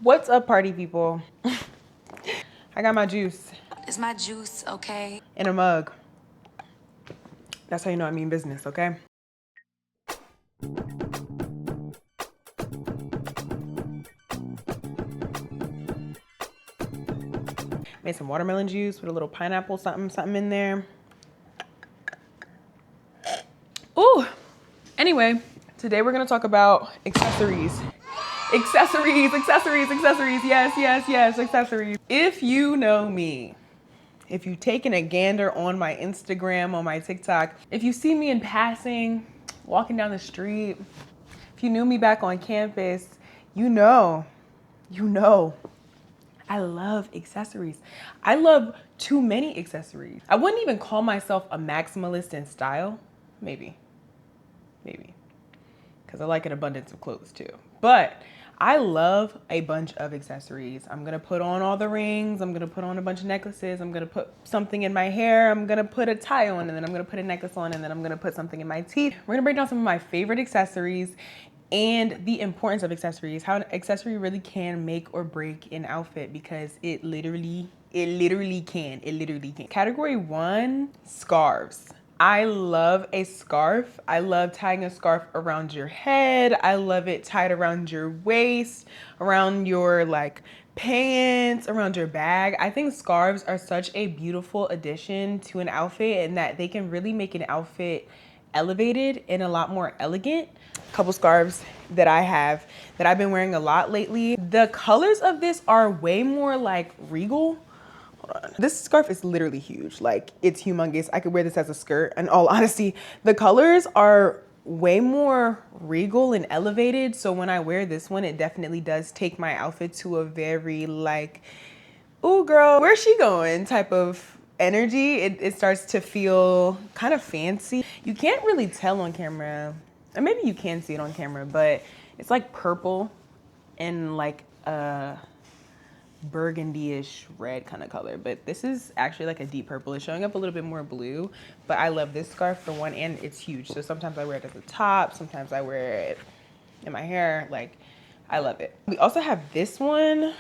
What's up, party people? I got my juice Is my juice okay? in a mug. That's how you know I mean business, okay? Made some watermelon juice with a little pineapple, something in there. Ooh. Anyway, today we're gonna talk about accessories. Accessories. Yes, accessories. If you know me, if you've taken a gander on my Instagram, on my TikTok, if you see me in passing, walking down the street, if you knew me back on campus, you know, I love accessories. I love too many accessories. I wouldn't even call myself a maximalist in style. Maybe, because I like an abundance of clothes too. But I love a bunch of accessories. I'm gonna put on all the rings. I'm gonna put on a bunch of necklaces. I'm gonna put something in my hair. I'm gonna put a tie on, and then I'm gonna put a necklace on, and then I'm gonna put something in my teeth. We're gonna break down some of my favorite accessories and the importance of accessories, how an accessory really can make or break an outfit, because it literally can. Category 1, scarves. I love a scarf. I love tying a scarf around your head. I love it tied around your waist, around your like pants, around your bag. I think scarves are such a beautiful addition to an outfit, and that they can really make an outfit elevated and a lot more elegant. A couple scarves that I have that I've been wearing a lot lately. The colors of this are way more like regal. Hold on. This scarf is literally huge. Like, it's humongous. I could wear this as a skirt. In all honesty, the colors are way more regal and elevated. So when I wear this one, it definitely does take my outfit to a very like, ooh girl, where's she going type of energy. It starts to feel kind of fancy. You can't really tell on camera, or maybe you can see it on camera, but it's like purple and like a burgundy-ish red kind of color. But this is actually like a deep purple. It's showing up a little bit more blue, but I love this scarf for one, and it's huge. So sometimes I wear it as a top, sometimes I wear it in my hair. Like, I love it. We also have this one.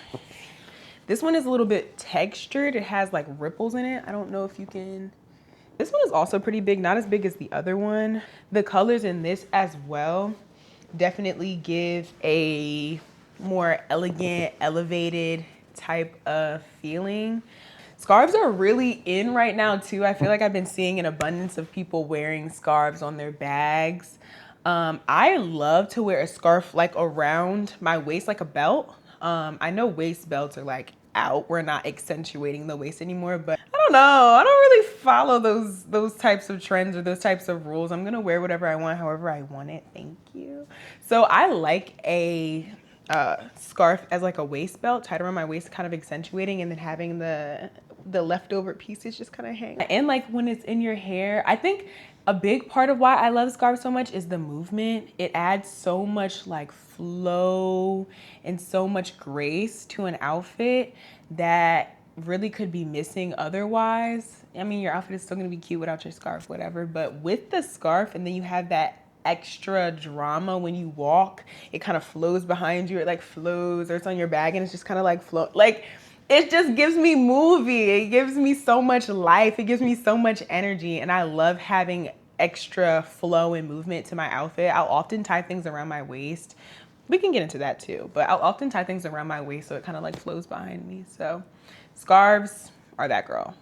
This one is a little bit textured. It has like ripples in it. I don't know if you can. This one is also pretty big, not as big as the other one. The colors in this as well definitely give a more elegant, elevated type of feeling. Scarves are really in right now too. I feel like I've been seeing an abundance of people wearing scarves on their bags. I love to wear a scarf like around my waist, like a belt. I know waist belts are like out. We're not accentuating the waist anymore, but I don't know. I don't really follow those types of trends or those types of rules. I'm gonna wear whatever I want, however I want it. Thank you. So I like a scarf as like a waist belt tied around my waist, kind of accentuating, and then having the leftover pieces just kind of hang. And like when it's in your hair, I think a big part of why I love scarves so much is the movement. It adds so much like flow and so much grace to an outfit that really could be missing otherwise. I mean, your outfit is still gonna be cute without your scarf, whatever, but with the scarf, and then you have that extra drama when you walk, it kind of flows behind you. It like flows, or it's on your bag and it's just kind of like flow. Like, it just gives me movie. It gives me so much life. It gives me so much energy. And I love having extra flow and movement to my outfit. I'll often tie things around my waist. We can get into that too, but I'll often tie things around my waist so it kind of like flows behind me. So scarves are that girl.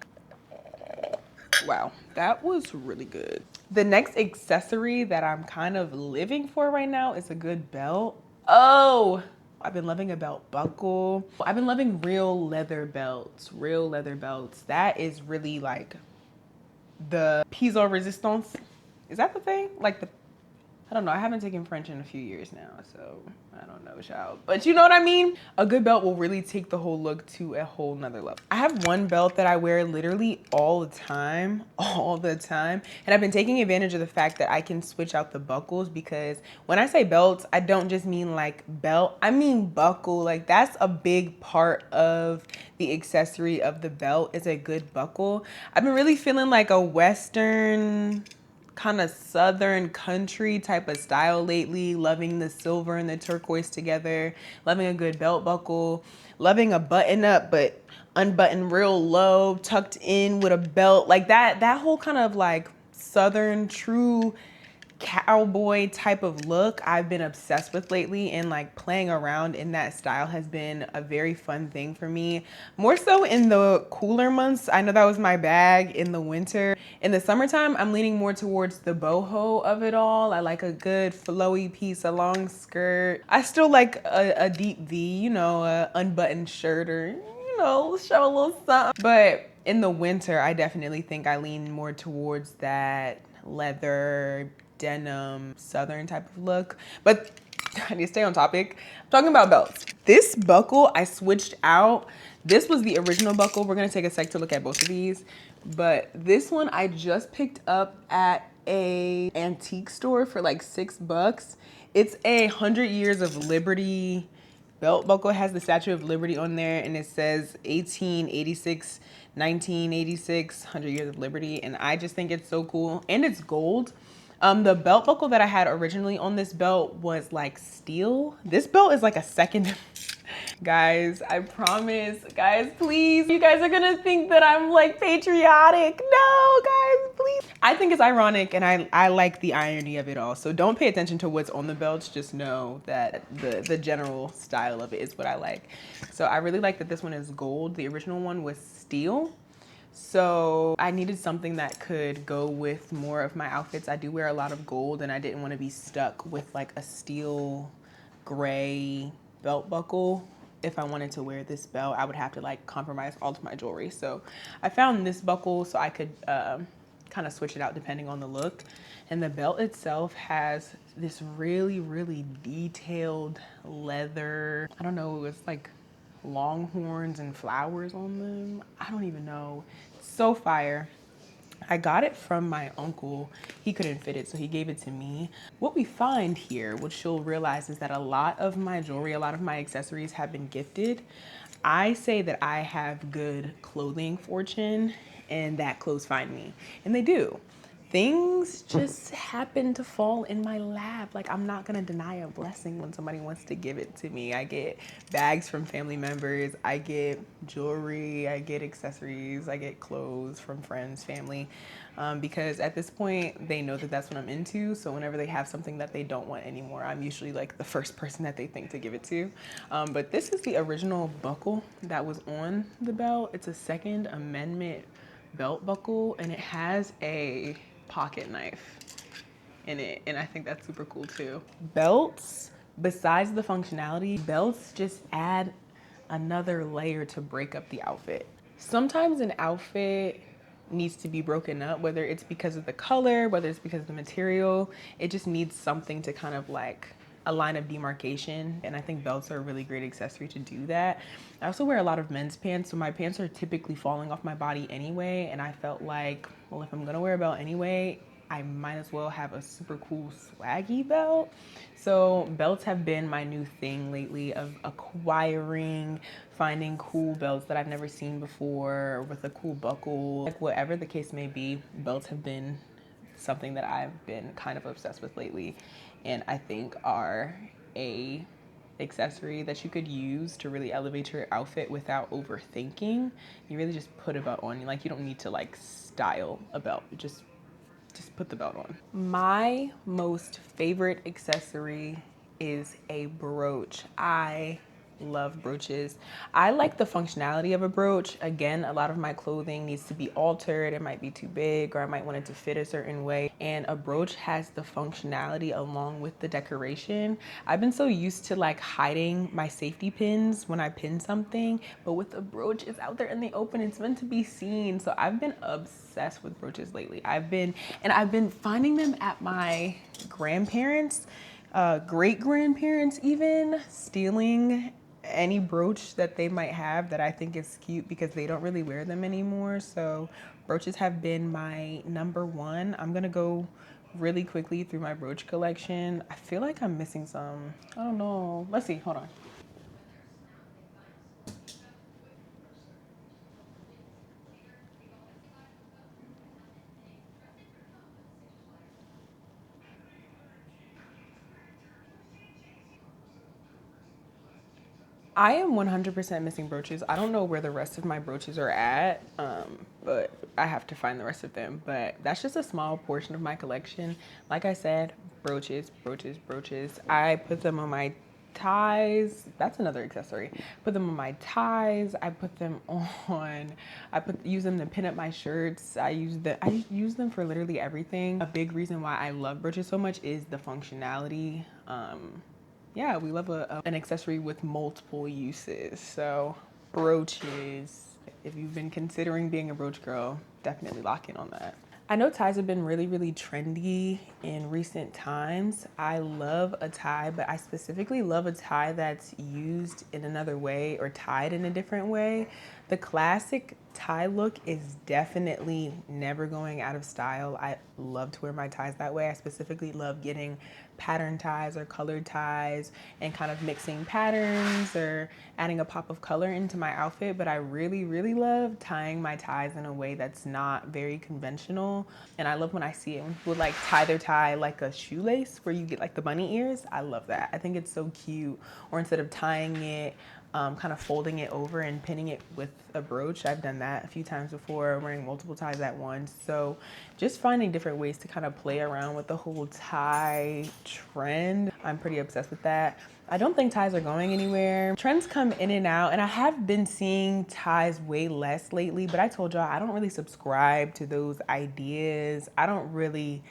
Wow, that was really good. The next accessory that I'm kind of living for right now is a good belt. Oh, I've been loving a belt buckle. I've been loving real leather belts. That is really like the piece de resistance. Is that the thing? Like the, I don't know. I haven't taken French in a few years now, so I don't know, child. But you know what I mean? A good belt will really take the whole look to a whole nother level. I have one belt that I wear literally all the time. And I've been taking advantage of the fact that I can switch out the buckles, because when I say belts, I don't just mean like belt, I mean buckle. Like, that's a big part of the accessory of the belt, is a good buckle. I've been really feeling like a Western kind of southern country type of style lately. Loving the silver and the turquoise together. Loving a good belt buckle. Loving a button up, but unbuttoned real low, tucked in with a belt. Like that whole kind of like southern true cowboy type of look I've been obsessed with lately, and like playing around in that style has been a very fun thing for me. More so in the cooler months. I know that was my bag in the winter. In the summertime, I'm leaning more towards the boho of it all. I like a good flowy piece, a long skirt. I still like a deep V, you know, a unbuttoned shirt, or you know, show a little something. But in the winter, I definitely think I lean more towards that leather, denim, southern type of look. But I need to stay on topic. I'm talking about belts. This buckle I switched out. This was the original buckle. We're gonna take a sec to look at both of these. But this one I just picked up at a antique store for like $6. It's a 100 Years of Liberty belt buckle. It has the Statue of Liberty on there, and it says 1886, 1986, 100 Years of Liberty. And I just think it's so cool. And it's gold. The belt buckle that I had originally on this belt was like steel. This belt is like a second. Guys, I promise, guys, please, you guys are gonna think that I'm like patriotic. No, guys, please. I think it's ironic, and I like the irony of it all. So don't pay attention to what's on the belts. Just know that the general style of it is what I like. So I really like that this one is gold. The original one was steel. So I needed something that could go with more of my outfits. I do wear a lot of gold, and I didn't want to be stuck with like a steel gray belt buckle. If I wanted to wear this belt, I would have to like compromise all of my jewelry. So I found this buckle so I could kind of switch it out depending on the look. And the belt itself has this really, really detailed leather. I don't know, it's like longhorns and flowers on them. I don't even know. It's so fire. I got it from my uncle. He couldn't fit it, so he gave it to me. What we find here, which you'll realize, is that a lot of my jewelry, a lot of my accessories have been gifted. I say that I have good clothing fortune and that clothes find me, and they do. Things just happen to fall in my lap. Like, I'm not gonna deny a blessing when somebody wants to give it to me. I get bags from family members, I get jewelry, I get accessories, I get clothes from friends, family, because at this point they know that that's what I'm into. So whenever they have something that they don't want anymore, I'm usually like the first person that they think to give it to. But this is the original buckle that was on the belt. It's a Second Amendment belt buckle, and it has a pocket knife in it, and I think that's super cool too. Belts, besides the functionality, belts just add another layer to break up the outfit. Sometimes an outfit needs to be broken up, whether it's because of the color, whether it's because of the material. It just needs something to kind of like a line of demarcation, and I think belts are a really great accessory to do that. I also wear a lot of men's pants, so my pants are typically falling off my body anyway, and I felt like, well, if I'm gonna wear a belt anyway, I might as well have a super cool swaggy belt. So belts have been my new thing lately, of acquiring, finding cool belts that I've never seen before with a cool buckle. Like, whatever the case may be, belts have been something that I've been kind of obsessed with lately, and I think are a accessory that you could use to really elevate your outfit without overthinking. You really just put a belt on. Like, you don't need to like style a belt. Just put the belt on. My most favorite accessory is a brooch. I love brooches. I like the functionality of a brooch. Again, a lot of my clothing needs to be altered. It might be too big, or I might want it to fit a certain way. And a brooch has the functionality along with the decoration. I've been so used to like hiding my safety pins when I pin something, but with a brooch, it's out there in the open. It's meant to be seen. So I've been obsessed with brooches lately. I've been finding them at my grandparents', great grandparents even, stealing any brooch that they might have that I think is cute, because they don't really wear them anymore. So brooches have been my number one. I'm gonna go really quickly through my brooch collection. I feel like I'm missing some. I don't know. Let's see. Hold on. I am 100% missing brooches. I don't know where the rest of my brooches are at, but I have to find the rest of them. But that's just a small portion of my collection. Like I said, brooches, brooches, brooches. I put them on my ties. That's another accessory. Put them on my ties. I put them on. Use them to pin up my shirts. I use them for literally everything. A big reason why I love brooches so much is the functionality. Yeah, we love an accessory with multiple uses. So brooches, if you've been considering being a brooch girl, definitely lock in on that. I know ties have been really, really trendy in recent times. I love a tie, but I specifically love a tie that's used in another way or tied in a different way. The classic tie look is definitely never going out of style. I love to wear my ties that way. I specifically love getting pattern ties or colored ties and kind of mixing patterns or adding a pop of color into my outfit. But I really, really love tying my ties in a way that's not very conventional. And I love when I see it when people like tie their tie like a shoelace where you get like the bunny ears. I love that. I think it's so cute. Or instead of tying it, kind of folding it over and pinning it with a brooch. I've done that a few times before, wearing multiple ties at once. So just finding different ways to kind of play around with the whole tie trend. I'm pretty obsessed with that. I don't think ties are going anywhere. Trends come in and out, and I have been seeing ties way less lately, but I told y'all I don't really subscribe to those ideas. I don't really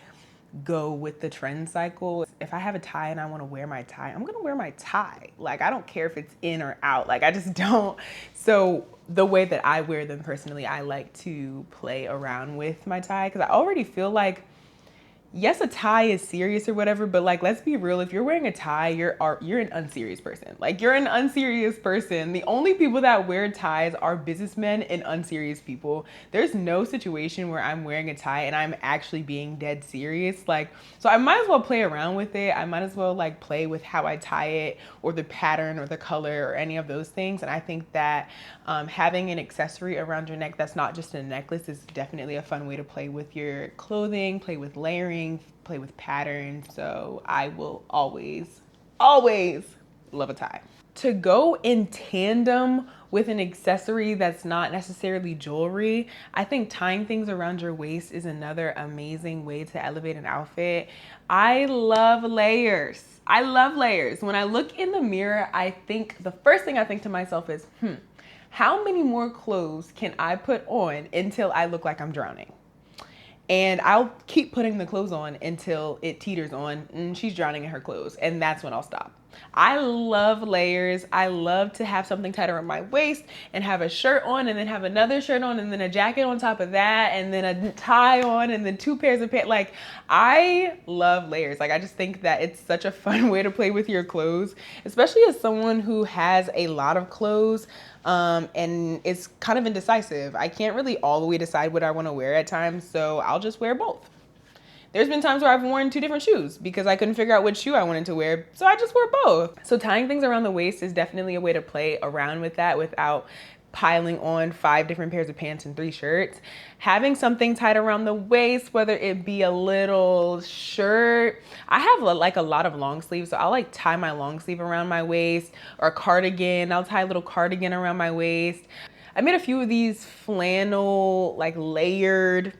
go with the trend cycle. If I have a tie and I want to wear my tie, I'm gonna wear my tie. Like, I don't care if it's in or out. Like, I just don't. So the way that I wear them personally, I like to play around with my tie because I already feel like, yes, a tie is serious or whatever, but like, let's be real. If you're wearing a tie, you're an unserious person. Like, you're an unserious person. The only people that wear ties are businessmen and unserious people. There's no situation where I'm wearing a tie and I'm actually being dead serious. Like, so I might as well play around with it. I might as well like play with how I tie it or the pattern or the color or any of those things. And I think that having an accessory around your neck that's not just a necklace is definitely a fun way to play with your clothing, play with layering, play with patterns. So I will always, always love a tie. To go in tandem with an accessory that's not necessarily jewelry, I think tying things around your waist is another amazing way to elevate an outfit. I love layers. I love layers. When I look in the mirror, I think the first thing I think to myself is, how many more clothes can I put on until I look like I'm drowning? And I'll keep putting the clothes on until it teeters on and she's drowning in her clothes. And that's when I'll stop. I love layers. I love to have something tied around my waist and have a shirt on and then have another shirt on and then a jacket on top of that and then a tie on and then two pairs of pants. Like, I love layers. Like, I just think that it's such a fun way to play with your clothes, especially as someone who has a lot of clothes. And it's kind of indecisive. I can't really all the way decide what I want to wear at times, so I'll just wear both. There's been times where I've worn two different shoes because I couldn't figure out which shoe I wanted to wear, so I just wore both. So tying things around the waist is definitely a way to play around with that without piling on 5 different pairs of pants and 3 shirts. Having something tied around the waist, whether it be a little shirt. I have like a lot of long sleeves, so I'll like tie my long sleeve around my waist, or a cardigan. I'll tie a little cardigan around my waist. I made a few of these flannel, like layered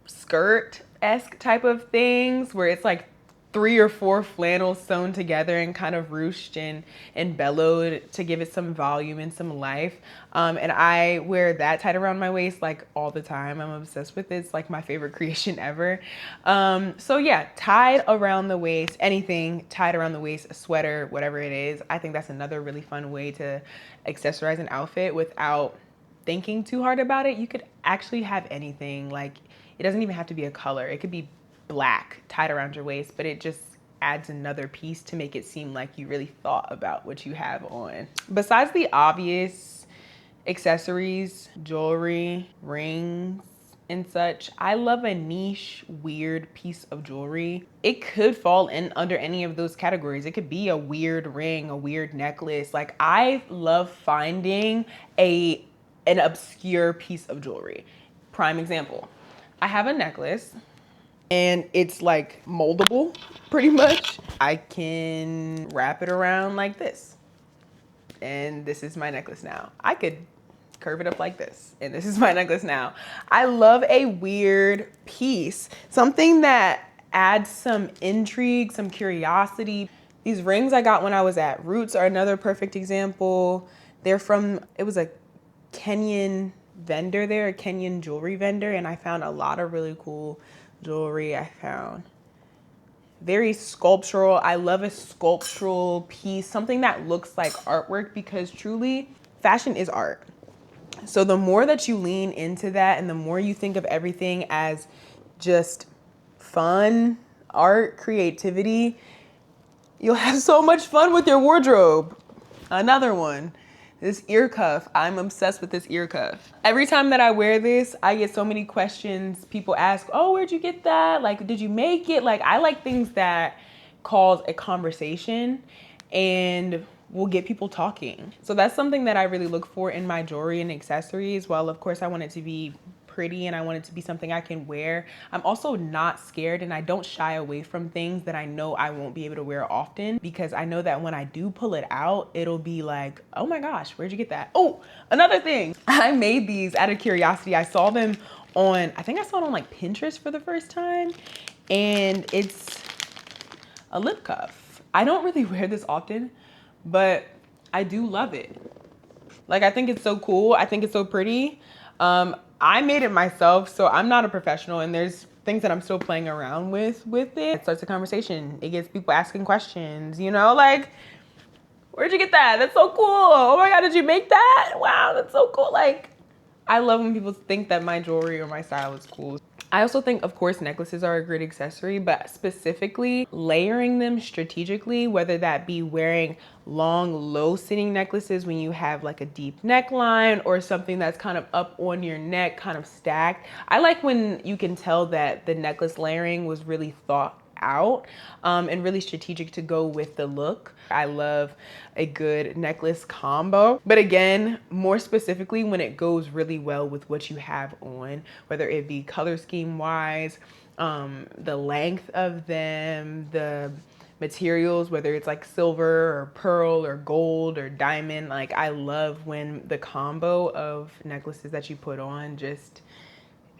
skirt-esque type of things where it's like 3 or 4 flannels sewn together and kind of ruched and bellowed to give it some volume and some life. And I wear that tied around my waist like all the time. I'm obsessed with it. It's like my favorite creation ever. So yeah, tied around the waist, anything tied around the waist, a sweater, whatever it is. I think that's another really fun way to accessorize an outfit without thinking too hard about it. You could actually have anything. Like, it doesn't even have to be a color. It could be black tied around your waist, but it just adds another piece to make it seem like you really thought about what you have on. Besides the obvious accessories, jewelry, rings, and such, I love a niche, weird piece of jewelry. It could fall in under any of those categories. It could be a weird ring, a weird necklace. Like, I love finding an obscure piece of jewelry. Prime example, I have a necklace and it's like moldable pretty much. I can wrap it around like this. and this is my necklace now. I could curve it up like this, and this is my necklace now. I love a weird piece, something that adds some intrigue, some curiosity. These rings I got when I was at Roots are another perfect example. They're from, it was a Kenyan vendor there, a Kenyan jewelry vendor, and I found a lot of really cool jewelry. I found very sculptural. I love a sculptural piece, something that looks like artwork, because truly fashion is art. So the more that you lean into that and the more you think of everything as just fun, art, creativity, you'll have so much fun with your wardrobe. Another one, this ear cuff. I'm obsessed with this ear cuff. Every time that I wear this, I get so many questions. People ask, oh, where'd you get that? Like, did you make it? Like, I like things that cause a conversation and will get people talking. So that's something that I really look for in my jewelry and accessories. Well, of course, I want it to be pretty and I want it to be something I can wear. I'm also not scared, and I don't shy away from things that I know I won't be able to wear often, because I know that when I do pull it out, it'll be like, oh my gosh, where'd you get that? Oh, another thing, I made these out of curiosity. I saw them on, I think I saw it on like Pinterest for the first time, and it's a lip cuff. I don't really wear this often, but I do love it. Like, I think it's so cool. I think it's so pretty. I made it myself, so I'm not a professional, and there's things that I'm still playing around with it. It starts a conversation. It gets people asking questions, you know, like, where'd you get that? That's so cool. Oh my God, did you make that? Wow, that's so cool. Like, I love when people think that my jewelry or my style is cool. I also think, of course, necklaces are a great accessory, but specifically layering them strategically, whether that be wearing long, low sitting necklaces when you have like a deep neckline, or something that's kind of up on your neck, kind of stacked. I like when you can tell that the necklace layering was really thought out and really strategic to go with the look. I love a good necklace combo, but again, more specifically when it goes really well with what you have on, whether it be color scheme wise, the length of them, the materials, whether it's like silver or pearl or gold or diamond. Like, I love when the combo of necklaces that you put on just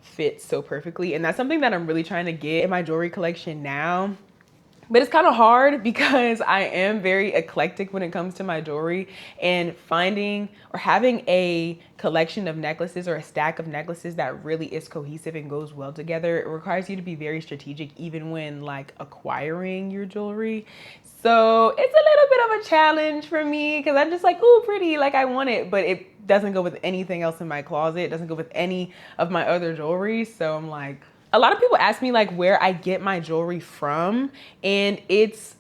fits so perfectly. And that's something that I'm really trying to get in my jewelry collection now. But it's kind of hard because I am very eclectic when it comes to my jewelry, and finding or having a collection of necklaces or a stack of necklaces that really is cohesive and goes well together, it requires you to be very strategic even when like acquiring your jewelry. So it's a little bit of a challenge for me because I'm just like, ooh, pretty, like I want it, but it doesn't go with anything else in my closet. It doesn't go with any of my other jewelry. So I'm like, a lot of people ask me like where I get my jewelry from, and it's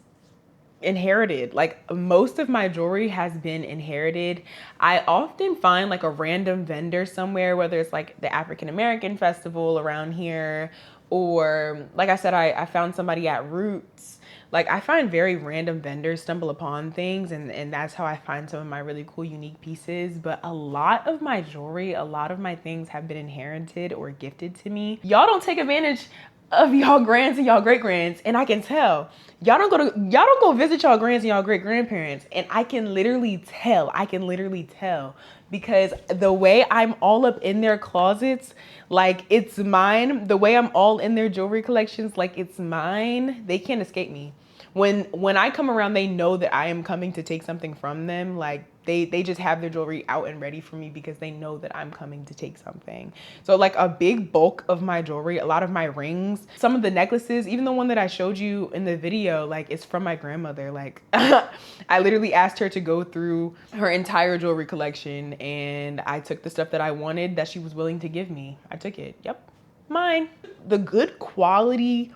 inherited. Like, most of my jewelry has been inherited. I often find like a random vendor somewhere, whether it's like the African American festival around here, or like I said, I found somebody at Roots. Like, I find very random vendors stumble upon things, and that's how I find some of my really cool, unique pieces. But a lot of my jewelry, a lot of my things have been inherited or gifted to me. Y'all don't take advantage of y'all grands and y'all great grands, and I can tell. Y'all don't go visit y'all grands and y'all great grandparents, and I can literally tell. Because the way I'm all up in their closets, like it's mine. The way I'm all in their jewelry collections, like it's mine. They can't escape me. When I come around, they know that I am coming to take something from them. Like they just have their jewelry out and ready for me because they know that I'm coming to take something. So like a big bulk of my jewelry, a lot of my rings, some of the necklaces, even the one that I showed you in the video, like it's from my grandmother. Like I literally asked her to go through her entire jewelry collection, and I took the stuff that I wanted that she was willing to give me. I took it. Yep, mine. The good quality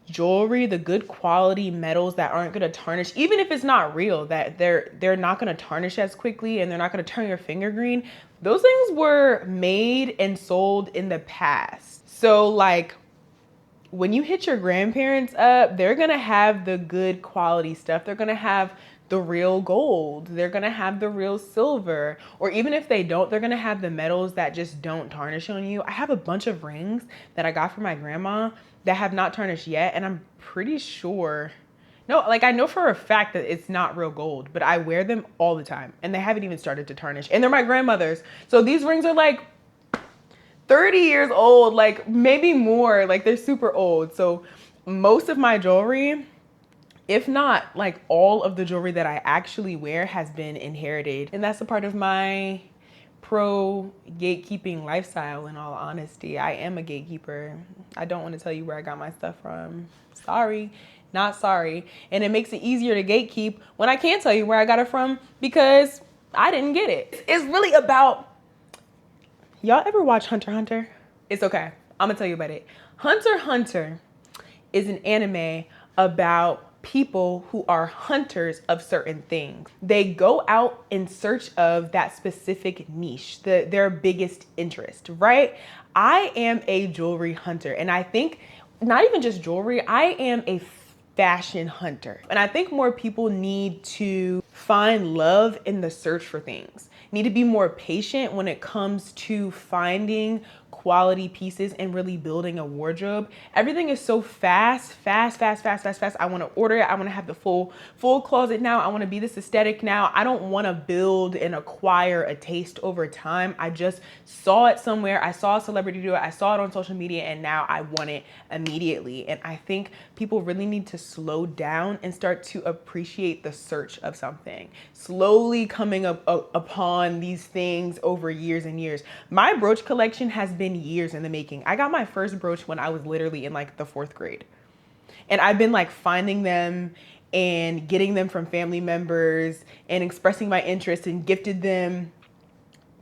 jewelry, the good quality metals that aren't going to tarnish, even if it's not real, that they're not going to tarnish as quickly and they're not going to turn your finger green. Those things were made and sold in the past. So like when you hit your grandparents up, they're going to have the good quality stuff. They're going to have the real gold. They're going to have the real silver. Or even if they don't, they're going to have the metals that just don't tarnish on you. I have a bunch of rings that I got from my grandma that have not tarnished yet, and I'm pretty sure No, like I know for a fact that it's not real gold, but I wear them all the time and they haven't even started to tarnish. And they're my grandmother's. So these rings are like 30 years old, like maybe more. Like they're super old. So most of my jewelry, if not like all of the jewelry that I actually wear, has been inherited. And that's a part of my pro gatekeeping lifestyle. In all honesty, I am a gatekeeper. I don't want to tell you where I got my stuff from. Sorry, not sorry. And it makes it easier to gatekeep when I can't tell you where I got it from because I didn't get it. It's really about, y'all ever watch Hunter x Hunter? It's okay, I'm gonna tell you about it. Hunter x Hunter is an anime about people who are hunters of certain things. They go out in search of that specific niche, their biggest interest, right? I am a jewelry hunter, and I think not even just jewelry, I am a fashion hunter. And I think more people need to find love in the search for things. Need to be more patient when it comes to finding quality pieces and really building a wardrobe. Everything is so fast. I want to order it. I want to have the full closet now. I want to be this aesthetic now. I don't want to build and acquire a taste over time. I just saw it somewhere. I saw a celebrity do it. I saw it on social media and now I want it immediately. And I think people really need to slow down and start to appreciate the search of something. Slowly coming up upon these things over years and years. My brooch collection has been years in the making. I got my first brooch when I was literally in like the 4th grade. And I've been like finding them and getting them from family members and expressing my interest and gifted them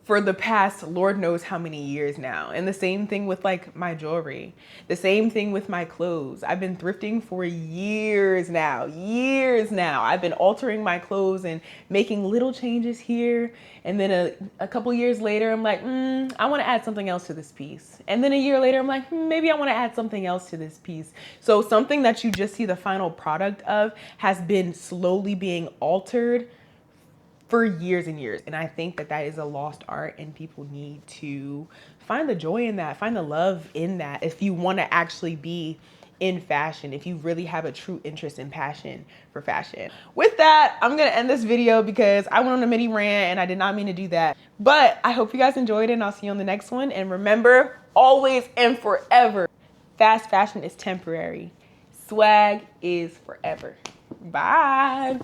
for the past Lord knows how many years now. And the same thing with like my jewelry, the same thing with my clothes. I've been thrifting for years now. I've been altering my clothes and making little changes here. And then a couple years later, I'm like, I want to add something else to this piece. And then a year later, I'm like, maybe I want to add something else to this piece. So something that you just see the final product of has been slowly being altered for years and years. And I think that that is a lost art and people need to find the joy in that, find the love in that if you want to actually be in fashion, if you really have a true interest and passion for fashion. With that, I'm gonna end this video because I went on a mini rant and I did not mean to do that. But I hope you guys enjoyed it and I'll see you on the next one. And remember, always and forever, fast fashion is temporary. Swag is forever. Bye.